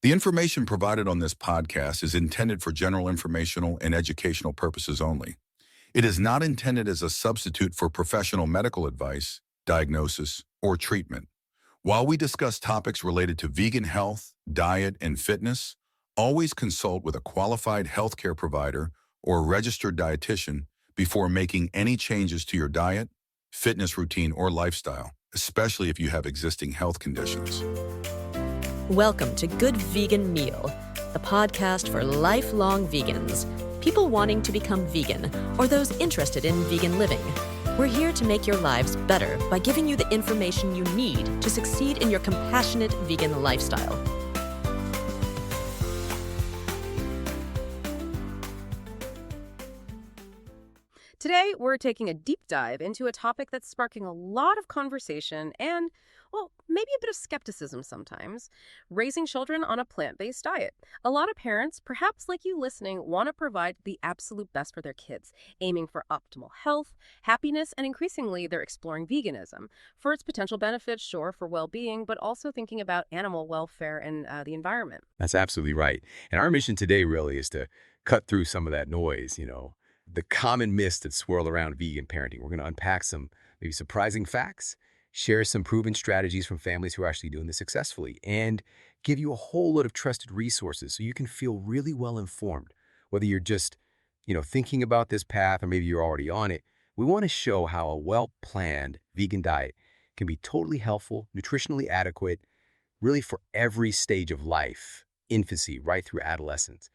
The information provided on this podcast is intended for general informational and educational purposes only. It is not intended as a substitute for professional medical advice, diagnosis, or treatment. While we discuss topics related to vegan health, diet, and fitness, always consult with a qualified healthcare provider or registered dietitian before making any changes to your diet, fitness routine, or lifestyle, especially if you have existing health conditions. Welcome to Good Vegan Meal, the podcast for lifelong vegans, people wanting to become vegan, or those interested in vegan living. We're here to make your lives better by giving you the information you need to succeed in your compassionate vegan lifestyle. Today, we're taking a deep dive into a topic that's sparking a lot of conversation and, well, maybe a bit of skepticism sometimes: raising children on a plant-based diet. A lot of parents, perhaps like you listening, want to provide the absolute best for their kids, aiming for optimal health, happiness, and increasingly they're exploring veganism for its potential benefits, sure, for well-being, but also thinking about animal welfare and the environment. That's absolutely right. And our mission today really is to cut through some of that noise, the common myths that swirl around vegan parenting. We're going to unpack some maybe surprising facts, share some proven strategies from families who are actually doing this successfully, and give you a whole lot of trusted resources so you can feel really well informed. Whether you're just, thinking about this path or maybe you're already on it, we want to show how a well-planned vegan diet can be totally helpful, nutritionally adequate, really for every stage of life, infancy, right through adolescence.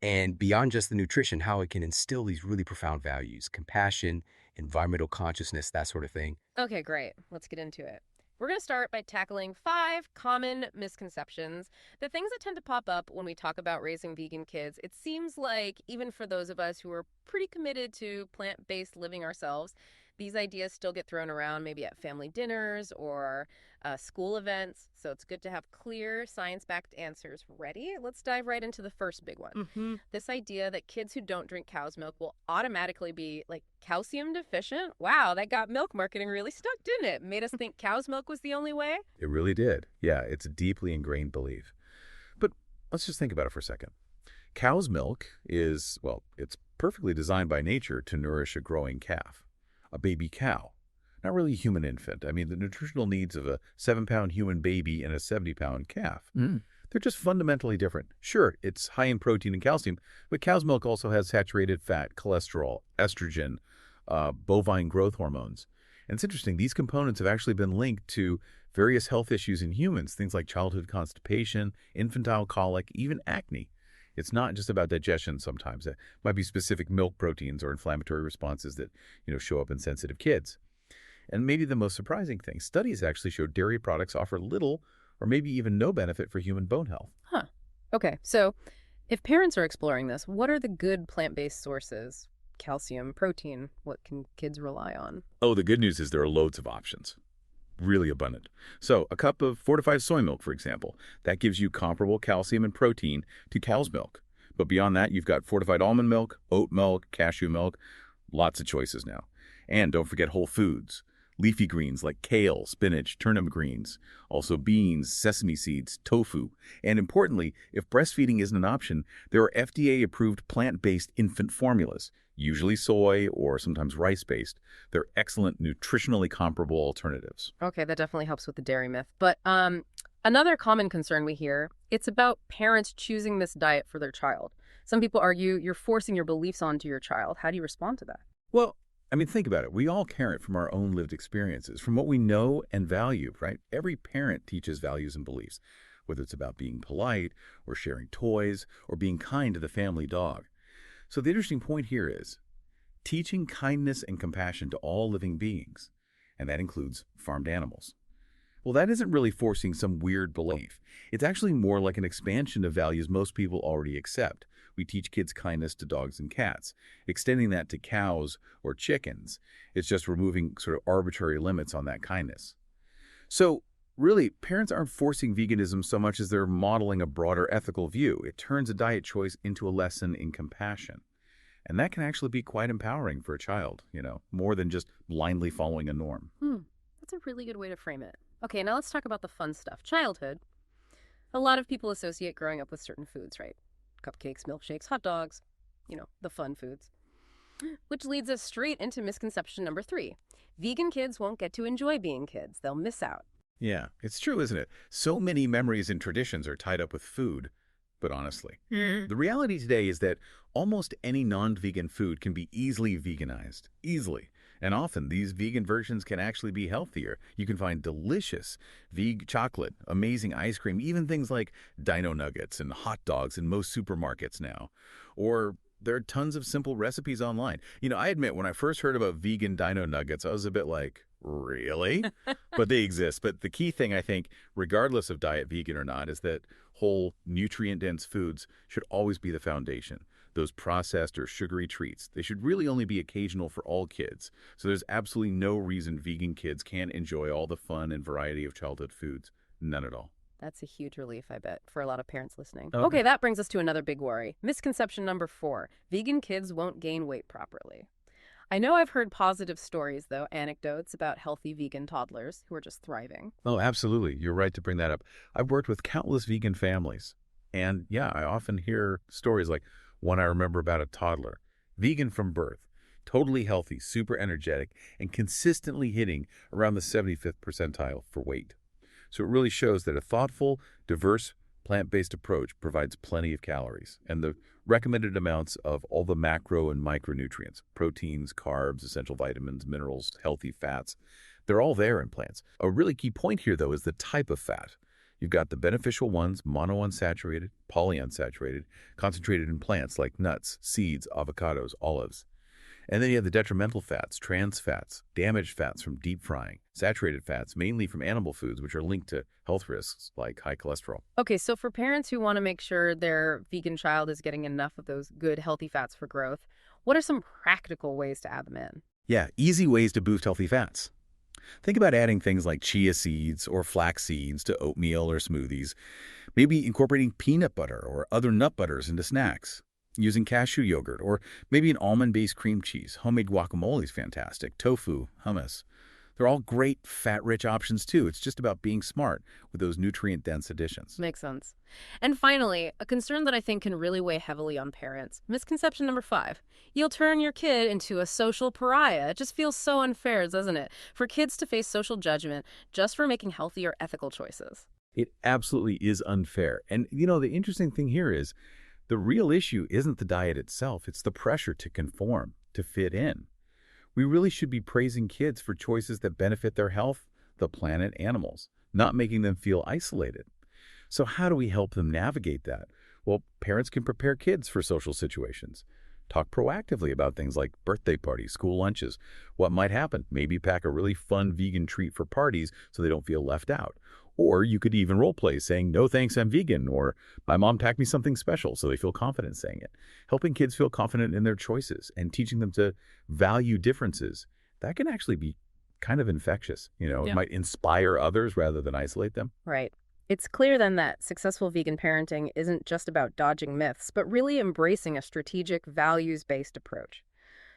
And beyond just the nutrition, how it can instill these really profound values: compassion, environmental consciousness, that sort of thing. Okay, great. Let's get into it. We're going to start by tackling 5 common misconceptions, the things that tend to pop up when we talk about raising vegan kids. It seems like even for those of us who are pretty committed to plant-based living ourselves, these ideas still get thrown around maybe at family dinners or school events. So it's good to have clear science-backed answers ready. Let's dive right into the first big one. This idea that kids who don't drink cow's milk will automatically be like calcium deficient. Wow, that got milk marketing really stuck, didn't it? Made us think cow's milk was the only way. It really did. Yeah, it's a deeply ingrained belief. But let's just think about it for a second. Cow's milk is, it's perfectly designed by nature to nourish a growing calf, a baby cow. Not really a human infant. I mean, the nutritional needs of a 7-pound human baby and a 70-pound calf, they're just fundamentally different. Sure, it's high in protein and calcium, but cow's milk also has saturated fat, cholesterol, estrogen, bovine growth hormones. And it's interesting, these components have actually been linked to various health issues in humans, things like childhood constipation, infantile colic, even acne. It's not just about digestion sometimes. It might be specific milk proteins or inflammatory responses that, show up in sensitive kids. And maybe the most surprising thing, studies actually show dairy products offer little or maybe even no benefit for human bone health. Okay, so if parents are exploring this, what are the good plant-based sources? Calcium, protein, what can kids rely on? Oh, the good news is there are loads of options. Really abundant. So a cup of fortified soy milk, for example, that gives you comparable calcium and protein to cow's milk. But beyond that, you've got fortified almond milk, oat milk, cashew milk, lots of choices now. And don't forget whole foods. Leafy greens like kale, spinach, turnip greens, also beans, sesame seeds, tofu. And importantly, if breastfeeding isn't an option, there are FDA-approved plant-based infant formulas, usually soy or sometimes rice-based. They're excellent, nutritionally comparable alternatives. Okay, that definitely helps with the dairy myth. But another common concern we hear, it's about parents choosing this diet for their child. Some people argue you're forcing your beliefs onto your child. How do you respond to that? Well, think about it. We all parent from our own lived experiences, from what we know and value, right? Every parent teaches values and beliefs, whether it's about being polite or sharing toys or being kind to the family dog. So the interesting point here is teaching kindness and compassion to all living beings, and that includes farmed animals. Well, that isn't really forcing some weird belief. It's actually more like an expansion of values most people already accept. We teach kids kindness to dogs and cats. Extending that to cows or chickens, it's just removing sort of arbitrary limits on that kindness. So really, parents aren't forcing veganism so much as they're modeling a broader ethical view. It turns a diet choice into a lesson in compassion. And that can actually be quite empowering for a child, more than just blindly following a norm. That's a really good way to frame it. Okay, now let's talk about the fun stuff. Childhood. A lot of people associate growing up with certain foods, right? Cupcakes, milkshakes, hot dogs, the fun foods. Which leads us straight into misconception number 3. Vegan kids won't get to enjoy being kids. They'll miss out. Yeah, it's true, isn't it? So many memories and traditions are tied up with food. But honestly, the reality today is that almost any non-vegan food can be easily veganized. Easily. And often, these vegan versions can actually be healthier. You can find delicious vegan chocolate, amazing ice cream, even things like dino nuggets and hot dogs in most supermarkets now. Or there are tons of simple recipes online. I admit, when I first heard about vegan dino nuggets, I was a bit like, really? But they exist. But the key thing, I think, regardless of diet vegan or not, is that whole nutrient-dense foods should always be the foundation. Those processed or sugary treats, they should really only be occasional for all kids. So there's absolutely no reason vegan kids can't enjoy all the fun and variety of childhood foods. None at all. That's a huge relief, I bet, for a lot of parents listening. Okay. Okay, that brings us to another big worry. Misconception number 4. Vegan kids won't gain weight properly. I know I've heard positive stories, though, anecdotes about healthy vegan toddlers who are just thriving. Oh, absolutely. You're right to bring that up. I've worked with countless vegan families. And yeah, I often hear stories like one I remember about a toddler, vegan from birth, totally healthy, super energetic, and consistently hitting around the 75th percentile for weight. So it really shows that a thoughtful, diverse, plant-based approach provides plenty of calories and the recommended amounts of all the macro and micronutrients, proteins, carbs, essential vitamins, minerals, healthy fats. They're all there in plants. A really key point here, though, is the type of fat. You've got the beneficial ones, monounsaturated, polyunsaturated, concentrated in plants like nuts, seeds, avocados, olives. And then you have the detrimental fats, trans fats, damaged fats from deep frying, saturated fats, mainly from animal foods, which are linked to health risks like high cholesterol. Okay, so for parents who want to make sure their vegan child is getting enough of those good, healthy fats for growth, what are some practical ways to add them in? Yeah, easy ways to boost healthy fats. Think about adding things like chia seeds or flax seeds to oatmeal or smoothies. Maybe incorporating peanut butter or other nut butters into snacks. Using cashew yogurt or maybe an almond-based cream cheese. Homemade guacamole is fantastic. Tofu, hummus. They're all great fat-rich options too. It's just about being smart with those nutrient-dense additions. Makes sense. And finally, a concern that I think can really weigh heavily on parents. Misconception number 5. You'll turn your kid into a social pariah. It just feels so unfair, doesn't it? For kids to face social judgment just for making healthy or ethical choices. It absolutely is unfair. And the interesting thing here is the real issue isn't the diet itself. It's the pressure to conform, to fit in. We really should be praising kids for choices that benefit their health, the planet, animals, not making them feel isolated. So how do we help them navigate that? Well, parents can prepare kids for social situations. Talk proactively about things like birthday parties, school lunches, what might happen. Maybe pack a really fun vegan treat for parties so they don't feel left out. Or you could even role play saying, no thanks, I'm vegan, or my mom packed me something special so they feel confident saying it. Helping kids feel confident in their choices and teaching them to value differences, that can actually be kind of infectious. It might inspire others rather than isolate them. Right. It's clear then that successful vegan parenting isn't just about dodging myths, but really embracing a strategic, values-based approach.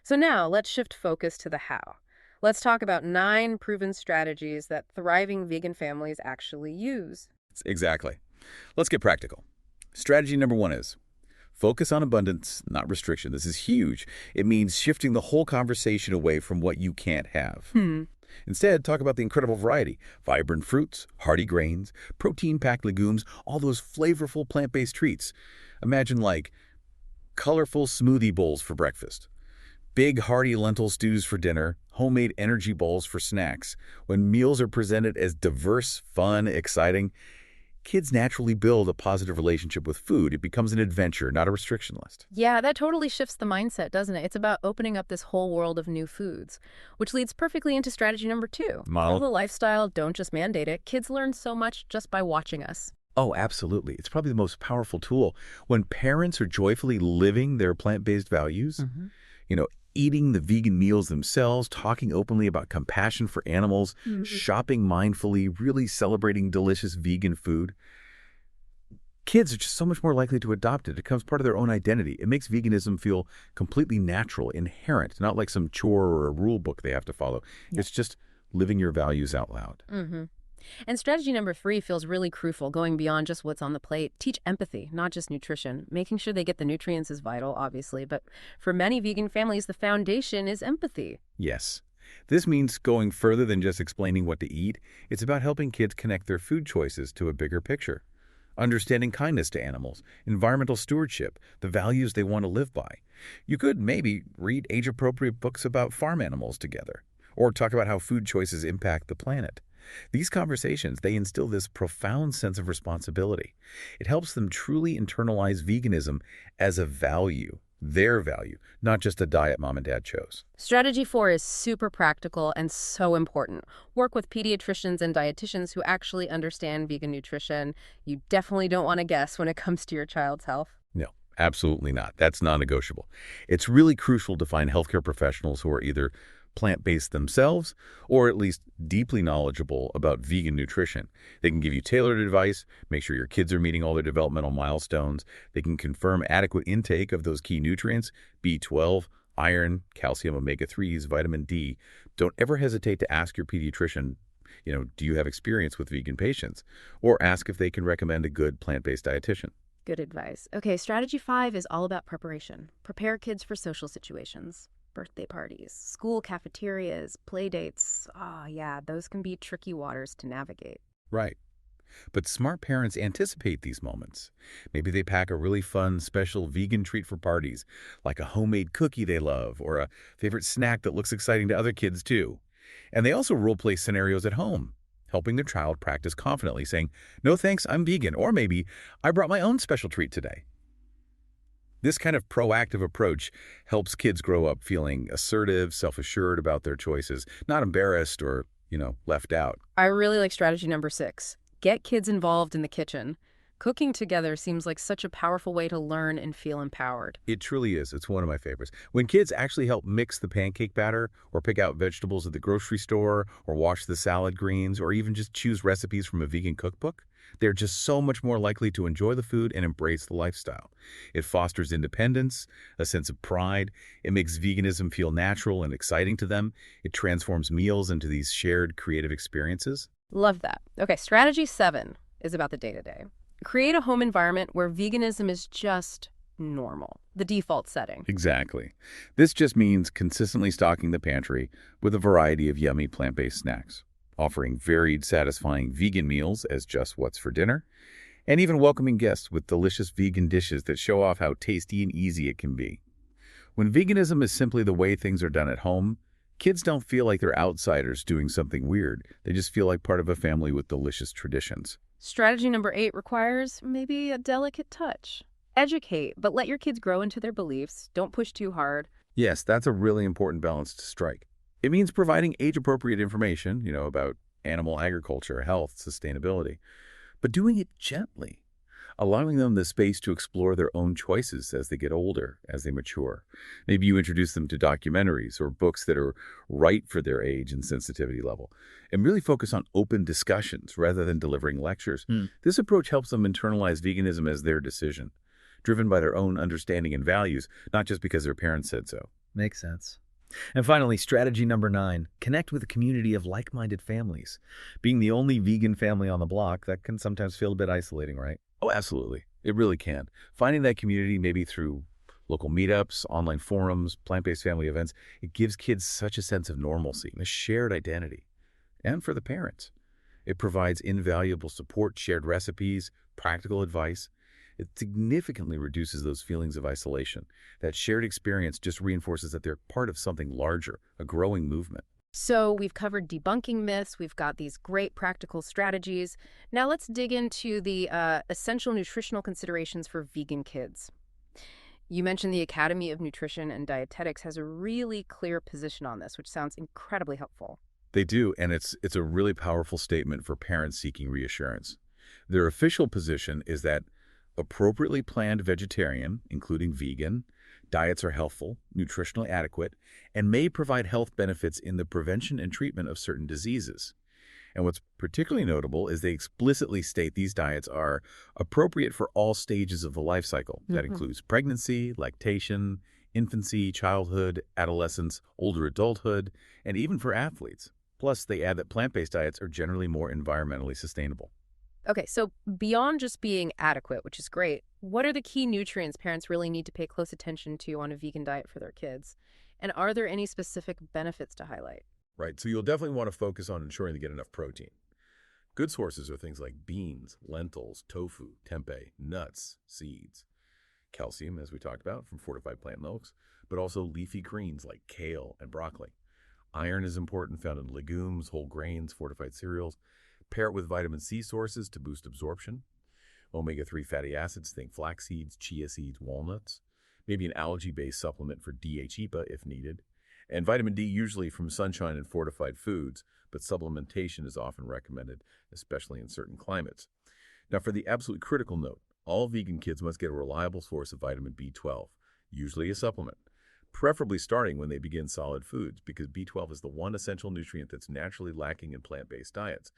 So now let's shift focus to the how. Let's talk about 9 proven strategies that thriving vegan families actually use. Exactly. Let's get practical. Strategy number 1 is focus on abundance, not restriction. This is huge. It means shifting the whole conversation away from what you can't have. Instead, talk about the incredible variety, vibrant fruits, hearty grains, protein-packed legumes, all those flavorful plant-based treats. Imagine like colorful smoothie bowls for breakfast, big hearty lentil stews for dinner, homemade energy bowls for snacks. When meals are presented as diverse, fun, exciting, kids naturally build a positive relationship with food. It becomes an adventure, not a restriction list. Yeah, that totally shifts the mindset, doesn't it? It's about opening up this whole world of new foods, which leads perfectly into strategy number 2. Model the lifestyle, don't just mandate it. Kids learn so much just by watching us. Oh, absolutely. It's probably the most powerful tool. When parents are joyfully living their plant-based values, eating the vegan meals themselves, talking openly about compassion for animals, shopping mindfully, really celebrating delicious vegan food. Kids are just so much more likely to adopt it. It becomes part of their own identity. It makes veganism feel completely natural, inherent, not like some chore or a rule book they have to follow. Yeah. It's just living your values out loud. And strategy number 3 feels really crucial, going beyond just what's on the plate. Teach empathy, not just nutrition. Making sure they get the nutrients is vital, obviously, but for many vegan families, the foundation is empathy. Yes. This means going further than just explaining what to eat. It's about helping kids connect their food choices to a bigger picture. Understanding kindness to animals, environmental stewardship, the values they want to live by. You could maybe read age-appropriate books about farm animals together, or talk about how food choices impact the planet. These conversations, they instill this profound sense of responsibility. It helps them truly internalize veganism as a value, their value, not just a diet mom and dad chose. Strategy 4 is super practical and so important. Work with pediatricians and dietitians who actually understand vegan nutrition. You definitely don't want to guess when it comes to your child's health. No, absolutely not. That's non-negotiable. It's really crucial to find healthcare professionals who are either plant-based themselves or at least deeply knowledgeable about vegan nutrition. They can give you tailored advice, make sure your kids are meeting all their developmental milestones. They can confirm adequate intake of those key nutrients, B12, iron, calcium, omega-3s, vitamin D. Don't ever hesitate to ask your pediatrician, do you have experience with vegan patients? Or ask if they can recommend a good plant-based dietitian. Good advice. Okay, strategy 5 is all about preparation. Prepare kids for social situations. Birthday parties, school cafeterias, play dates. Yeah, those can be tricky waters to navigate. Right. But smart parents anticipate these moments. Maybe they pack a really fun, special vegan treat for parties, like a homemade cookie they love or a favorite snack that looks exciting to other kids too. And they also role-play scenarios at home, helping their child practice confidently, saying, "No thanks, I'm vegan," or maybe, "I brought my own special treat today." This kind of proactive approach helps kids grow up feeling assertive, self-assured about their choices, not embarrassed or, left out. I really like strategy number 6. Get kids involved in the kitchen. Cooking together seems like such a powerful way to learn and feel empowered. It truly is. It's one of my favorites. When kids actually help mix the pancake batter or pick out vegetables at the grocery store or wash the salad greens or even just choose recipes from a vegan cookbook, they're just so much more likely to enjoy the food and embrace the lifestyle. It fosters independence, a sense of pride. It makes veganism feel natural and exciting to them. It transforms meals into these shared creative experiences. Love that. Okay, strategy 7 is about the day-to-day. Create a home environment where veganism is just normal, the default setting. Exactly. This just means consistently stocking the pantry with a variety of yummy plant-based snacks, offering varied, satisfying vegan meals as just what's for dinner, and even welcoming guests with delicious vegan dishes that show off how tasty and easy it can be. When veganism is simply the way things are done at home, kids don't feel like they're outsiders doing something weird. They just feel like part of a family with delicious traditions. Strategy number 8 requires maybe a delicate touch. Educate, but let your kids grow into their beliefs. Don't push too hard. Yes, that's a really important balance to strike. It means providing age-appropriate information, about animal agriculture, health, sustainability, but doing it gently, allowing them the space to explore their own choices as they get older, as they mature. Maybe you introduce them to documentaries or books that are right for their age and sensitivity level, and really focus on open discussions rather than delivering lectures. This approach helps them internalize veganism as their decision, driven by their own understanding and values, not just because their parents said so. Makes sense. And finally, strategy number 9, connect with a community of like-minded families. Being the only vegan family on the block, that can sometimes feel a bit isolating, right? Oh, absolutely. It really can. Finding that community, maybe through local meetups, online forums, plant-based family events, it gives kids such a sense of normalcy and a shared identity. And for the parents, it provides invaluable support, shared recipes, practical advice. It significantly reduces those feelings of isolation. That shared experience just reinforces that they're part of something larger, a growing movement. So we've covered debunking myths. We've got these great practical strategies. Now let's dig into the essential nutritional considerations for vegan kids. You mentioned the Academy of Nutrition and Dietetics has a really clear position on this, which sounds incredibly helpful. They do, and it's a really powerful statement for parents seeking reassurance. Their official position is that appropriately planned vegetarian, including vegan, diets are healthful, nutritionally adequate, and may provide health benefits in the prevention and treatment of certain diseases. And what's particularly notable is they explicitly state these diets are appropriate for all stages of the life cycle. That includes pregnancy, lactation, infancy, childhood, adolescence, older adulthood, and even for athletes. Plus, they add that plant-based diets are generally more environmentally sustainable. Okay, so beyond just being adequate, which is great, what are the key nutrients parents really need to pay close attention to on a vegan diet for their kids? And are there any specific benefits to highlight? Right, so you'll definitely want to focus on ensuring they get enough protein. Good sources are things like beans, lentils, tofu, tempeh, nuts, seeds. Calcium, as we talked about, from fortified plant milks, but also leafy greens like kale and broccoli. Iron is important, found in legumes, whole grains, fortified cereals. Pair it with vitamin C sources to boost absorption. Omega-3 fatty acids, think flax seeds, chia seeds, walnuts. Maybe an algae-based supplement for DHEPA if needed. And vitamin D usually from sunshine and fortified foods, but supplementation is often recommended, especially in certain climates. Now, for the absolute critical note, all vegan kids must get a reliable source of vitamin B12, usually a supplement, preferably starting when they begin solid foods, because B12 is the one essential nutrient that's naturally lacking in plant-based diets.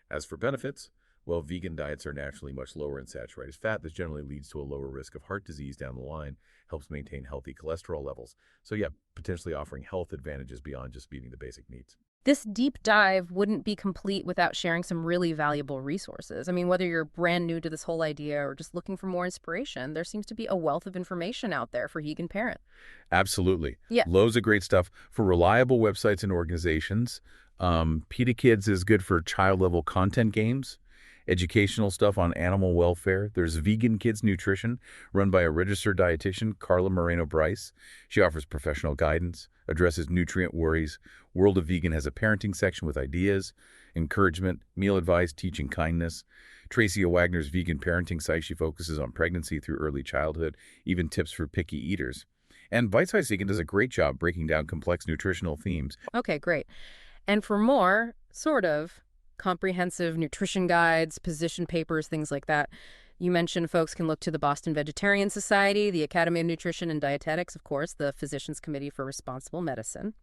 As for benefits, well, vegan diets are naturally much lower in saturated fat. This generally leads to a lower risk of heart disease down the line, helps maintain healthy cholesterol levels. So yeah, potentially offering health advantages beyond just meeting the basic needs. This deep dive wouldn't be complete without sharing some really valuable resources. I mean, whether you're brand new to this whole idea or just looking for more inspiration, there seems to be a wealth of information out there for vegan parents. Absolutely. Yeah. Loads of great stuff for reliable websites and organizations. PETA Kids is good for child-level content games. Educational stuff on animal welfare. There's Vegan Kids Nutrition, run by a registered dietitian, Carla Moreno-Bryce. She offers professional guidance, addresses nutrient worries. World of Vegan has a parenting section with ideas, encouragement, meal advice, teaching kindness. Tracy Wagner's vegan parenting site, she focuses on pregnancy through early childhood, even tips for picky eaters. And Bite Size Vegan does a great job breaking down complex nutritional themes. Okay, great. And for more, sort of, comprehensive nutrition guides, position papers, things like that, you mentioned folks can look to the Boston Vegetarian Society, the Academy of Nutrition and Dietetics, of course, the Physicians Committee for Responsible Medicine,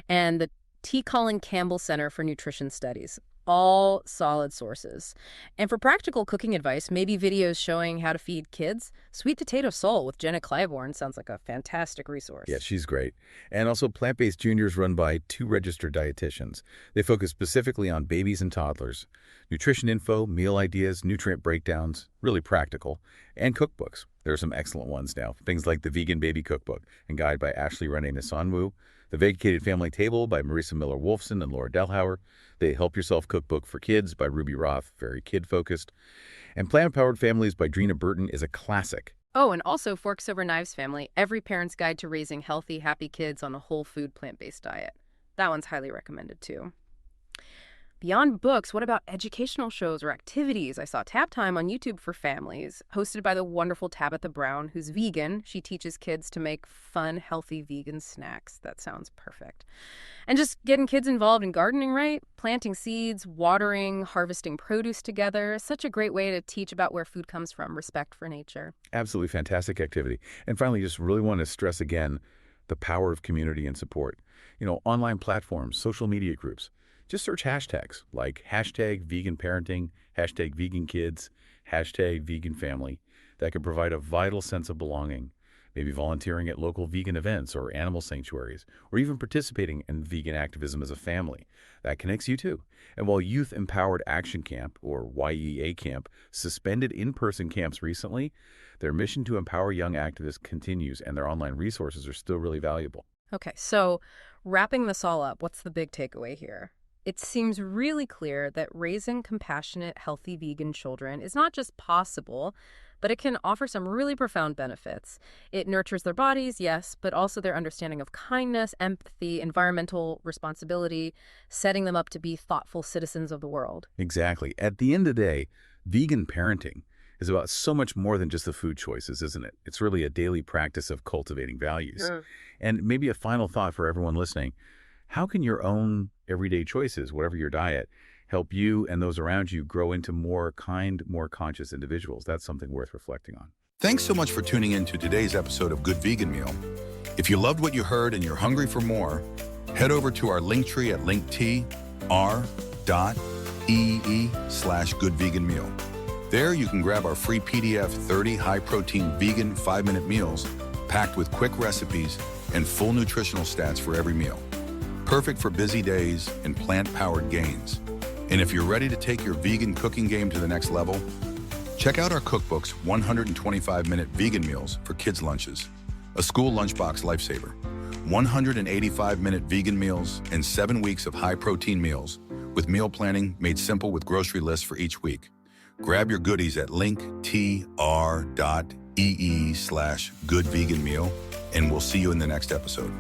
and the T. Colin Campbell Center for Nutrition Studies. All solid sources. And for practical cooking advice, maybe videos showing how to feed kids, Sweet Potato Soul with Jenna Claiborne sounds like a fantastic resource. Yeah, she's great. And also Plant-Based Juniors, run by 2 registered dietitians. They focus specifically on babies and toddlers. Nutrition info, meal ideas, nutrient breakdowns, really practical. And cookbooks. There are some excellent ones now. Things like the Vegan Baby Cookbook and Guide by Ashley Renee Nisanwu, The Vacated Family Table by Marisa Miller-Wolfson and Laura Delhauer, The Help Yourself Cookbook for Kids by Ruby Roth, very kid-focused, and Plant-Powered Families by Drina Burton is a classic. Oh, and also Forks Over Knives Family, Every Parent's Guide to Raising Healthy, Happy Kids on a Whole Food Plant-Based Diet. That one's highly recommended, too. Beyond books, what about educational shows or activities? I saw Tap Time on YouTube for Families, hosted by the wonderful Tabitha Brown, who's vegan. She teaches kids to make fun, healthy vegan snacks. That sounds perfect. And just getting kids involved in gardening, right? Planting seeds, watering, harvesting produce together. Such a great way to teach about where food comes from, respect for nature. Absolutely fantastic activity. And finally, just really want to stress again the power of community and support. You know, online platforms, social media groups. Just search hashtags like hashtag vegan parenting, hashtag vegan kids, hashtag vegan family. That can provide a vital sense of belonging. Maybe volunteering at local vegan events or animal sanctuaries, or even participating in vegan activism as a family. That connects you too. And while Youth Empowered Action Camp, or YEA Camp, suspended in-person camps recently, their mission to empower young activists continues, and their online resources are still really valuable. Okay, so wrapping this all up, what's the big takeaway here? It seems really clear that raising compassionate, healthy vegan children is not just possible, but it can offer some really profound benefits. It nurtures their bodies, yes, but also their understanding of kindness, empathy, environmental responsibility, setting them up to be thoughtful citizens of the world. Exactly. At the end of the day, vegan parenting is about so much more than just the food choices, isn't it? It's really a daily practice of cultivating values. And maybe a final thought for everyone listening. How can your own everyday choices, whatever your diet, help you and those around you grow into more kind, more conscious individuals? That's something worth reflecting on. Thanks so much for tuning in to today's episode of Good Vegan Meal. If you loved what you heard and you're hungry for more, head over to our link tree at linktr.ee/goodveganmeal. There you can grab our free PDF 30 high-protein vegan 5-minute meals packed with quick recipes and full nutritional stats for every meal. perfect for busy days and plant-powered gains. And if you're ready to take your vegan cooking game to the next level, check out our cookbook's 125-minute vegan meals for kids' lunches, a school lunchbox lifesaver. 185-minute vegan meals and 7 weeks of high-protein meals with meal planning made simple with grocery lists for each week. Grab your goodies at linktr.ee/goodveganmeal, and we'll see you in the next episode.